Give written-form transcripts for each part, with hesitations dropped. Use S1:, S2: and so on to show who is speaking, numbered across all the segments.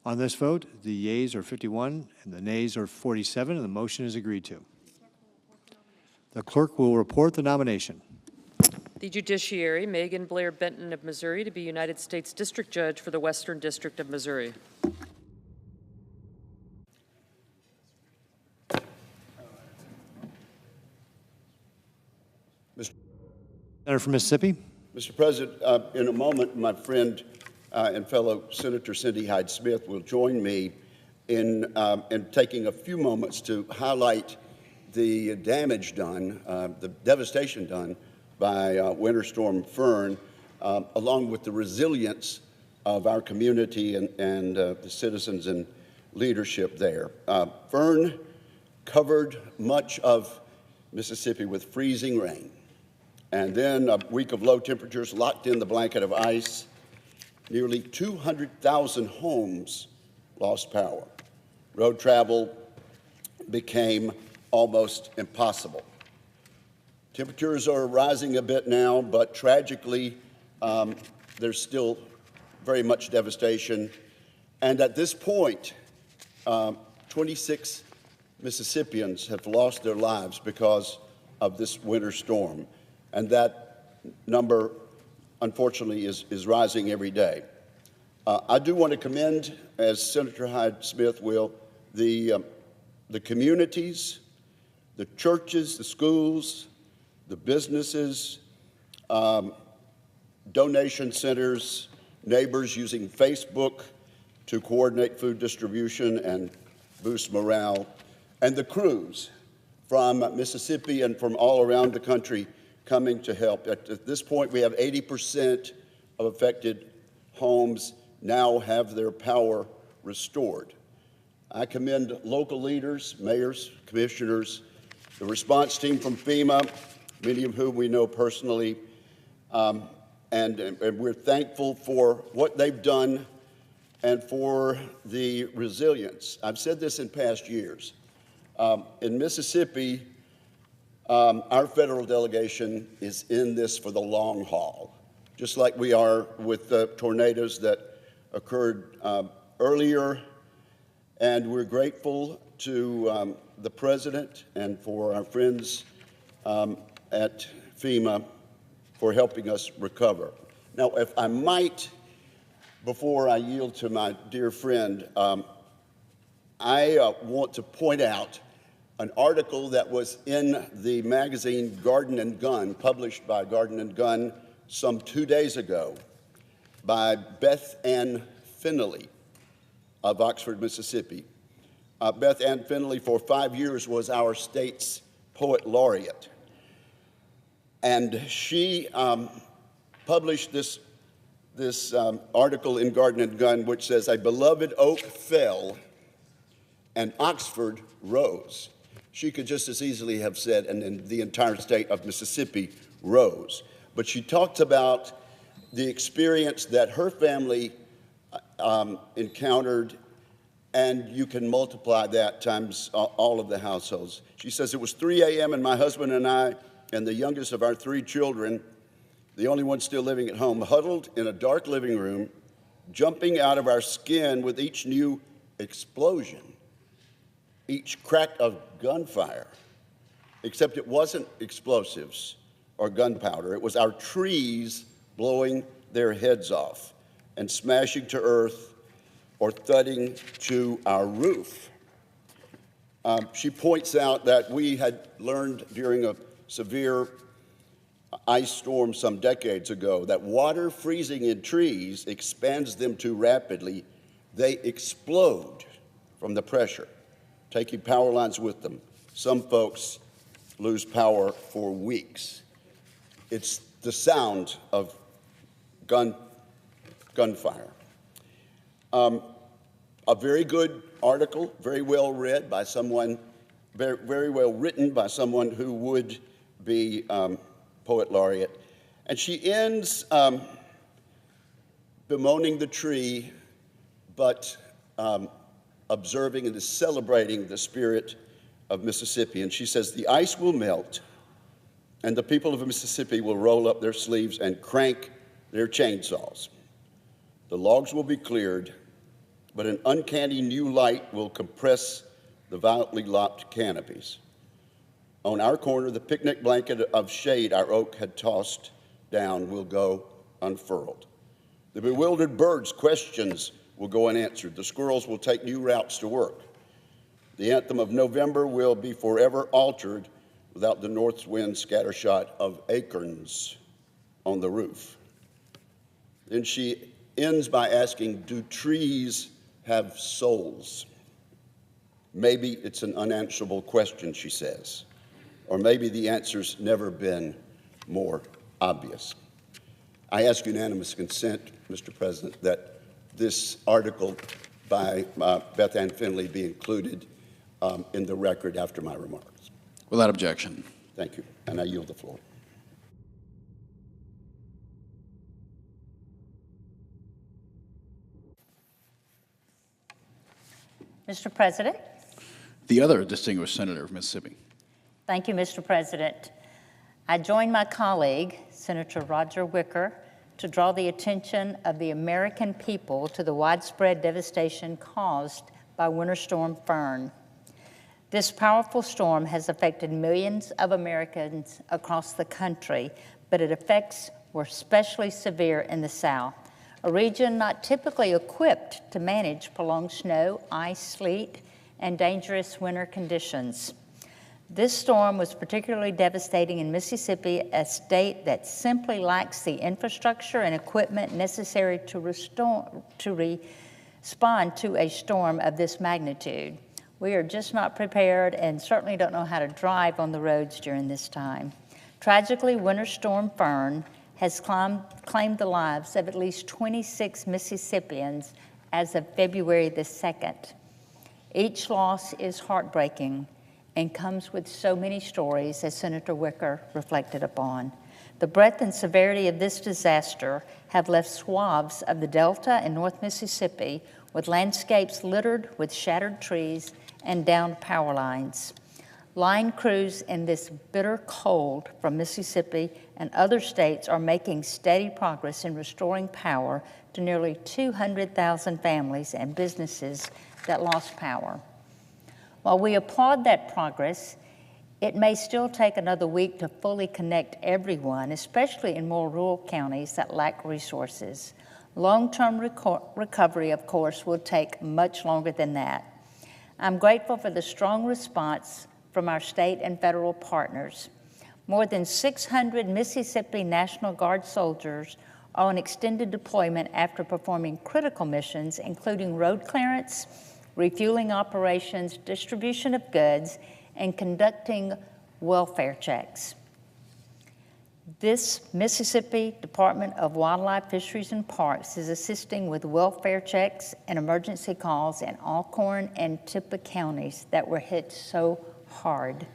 S1: On this vote, the yeas are 51 and the nays are 47, and the motion is agreed to. The clerk will report the nomination.
S2: The Judiciary, Megan Blair Benton of Missouri, to be United States District Judge for the Western District of Missouri.
S1: Senator from Mississippi.
S3: Mr. President, in a moment, my friend and fellow Senator Cindy Hyde-Smith will join me in taking a few moments to highlight the damage done, the devastation done by Winter Storm Fern, along with the resilience of our community and the citizens and leadership there. Fern covered much of Mississippi with freezing rain, and then a week of low temperatures locked in the blanket of ice. Nearly 200,000 homes lost power. Road travel became almost impossible. Temperatures are rising a bit now, but tragically, there's still very much devastation. And at this point, 26 Mississippians have lost their lives because of this winter storm. And that number, unfortunately, is rising every day. I do want to commend, as Senator Hyde-Smith will, the communities, the churches, the schools, the businesses, donation centers, neighbors using Facebook to coordinate food distribution and boost morale, and the crews from Mississippi and from all around the country coming to help. At this point, we have 80% of affected homes now have their power restored. I commend local leaders, mayors, commissioners, the response team from FEMA, many of whom we know personally, and we're thankful for what they've done and for the resilience. I've said this in past years. In Mississippi, our federal delegation is in this for the long haul, just like we are with the tornadoes that occurred earlier. And we're grateful to the President and for our friends at FEMA for helping us recover. Now, if I might, before I yield to my dear friend, I want to point out an article that was in the magazine Garden and Gun, published by Garden and Gun some 2 days ago, by Beth Ann Finley of Oxford, Mississippi. Beth Ann Finley, for 5 years, was our state's poet laureate. And she published this article in Garden and Gun, which says, "A beloved oak fell and Oxford rose." She could just as easily have said, and then the entire state of Mississippi rose. But she talked about the experience that her family encountered, and you can multiply that times all of the households. She says, "It was 3 a.m. and my husband and I and the youngest of our 3 children, the only one still living at home, huddled in a dark living room, jumping out of our skin with each new explosion, each crack of gunfire, except it wasn't explosives or gunpowder. It was our trees blowing their heads off and smashing to earth or thudding to our roof." She points out that we had learned during a severe ice storm some decades ago that water freezing in trees expands them too rapidly. They explode from the pressure, taking power lines with them. Some folks lose power for weeks. It's the sound of gunfire. A very good article, very well read by someone, very well written by someone who would be poet laureate. And she ends bemoaning the tree, but observing and celebrating the spirit of Mississippi. And she says, "The ice will melt, and the people of Mississippi will roll up their sleeves and crank their chainsaws. The logs will be cleared, but an uncanny new light will compress the violently lopped canopies. On our corner, the picnic blanket of shade our oak had tossed down will go unfurled. The bewildered birds' questions will go unanswered. The squirrels will take new routes to work. The anthem of November will be forever altered without the north wind scattershot of acorns on the roof. Then she ends by asking, do trees have souls? Maybe it's an unanswerable question, she says, or maybe the answer's never been more obvious. I ask unanimous consent, Mr. President, that this article by Beth Ann Finley be included in the record after my remarks.
S4: Without objection.
S3: Thank you, and I yield the floor.
S5: Mr. President.
S4: The other distinguished senator of Mississippi.
S5: Thank you, Mr. President. I join my colleague, Senator Roger Wicker, to draw the attention of the American people to the widespread devastation caused by Winter Storm Fern. This powerful storm has affected millions of Americans across the country, but its effects were especially severe in the South, a region not typically equipped to manage prolonged snow, ice, sleet, and dangerous winter conditions. This storm was particularly devastating in Mississippi, a state that simply lacks the infrastructure and equipment necessary to respond to a storm of this magnitude. We are just not prepared and certainly don't know how to drive on the roads during this time. Tragically, Winter Storm Fern has claimed the lives of at least 26 Mississippians as of February the 2nd. Each loss is heartbreaking and comes with so many stories, as Senator Wicker reflected upon. The breadth and severity of this disaster have left swaths of the Delta and North Mississippi with landscapes littered with shattered trees and downed power lines. Line crews in this bitter cold from Mississippi and other states are making steady progress in restoring power to nearly 200,000 families and businesses that lost power. While we applaud that progress, it may still take another week to fully connect everyone, especially in more rural counties that lack resources. Long-term recovery, of course, will take much longer than that. I'm grateful for the strong response from our state and federal partners. More than 600 Mississippi National Guard soldiers are on extended deployment after performing critical missions, including road clearance, refueling operations, distribution of goods, and conducting welfare checks. This Mississippi Department of Wildlife, Fisheries, and Parks is assisting with welfare checks and emergency calls in Alcorn and Tippah counties that were hit so hard.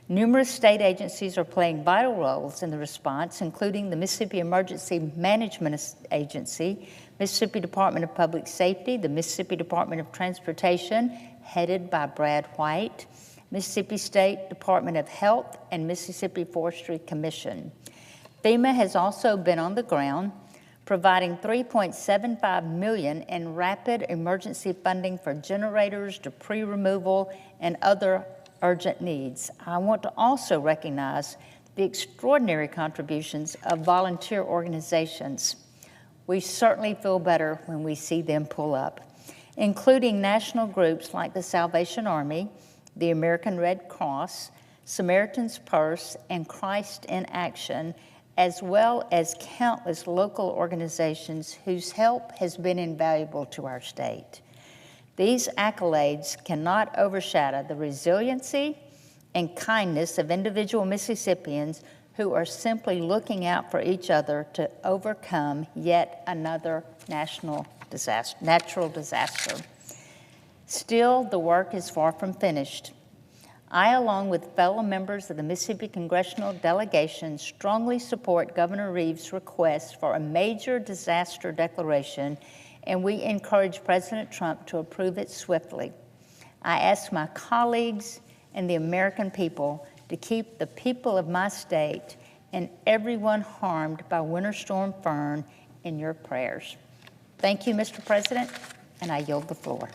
S5: Numerous state agencies are playing vital roles in the response, including the Mississippi Emergency Management Agency, Mississippi Department of Public Safety, the Mississippi Department of Transportation, headed by Brad White, Mississippi State Department of Health, and Mississippi Forestry Commission. FEMA has also been on the ground, providing $3.75 million in rapid emergency funding for generators, debris removal, and other urgent needs. I want to also recognize the extraordinary contributions of volunteer organizations. We certainly feel better when we see them pull up, including national groups like the Salvation Army, the American Red Cross, Samaritan's Purse, and Christ in Action, as well as countless local organizations whose help has been invaluable to our state. These accolades cannot overshadow the resiliency and kindness of individual Mississippians who are simply looking out for each other to overcome yet another natural disaster. Still, the work is far from finished. I, along with fellow members of the Mississippi Congressional Delegation, strongly support Governor Reeves' request for a major disaster declaration, and we encourage President Trump to approve it swiftly. I ask my colleagues and the American people to keep the people of my state and everyone harmed by Winter Storm Fern in your prayers. Thank you, Mr. President. and I yield the floor.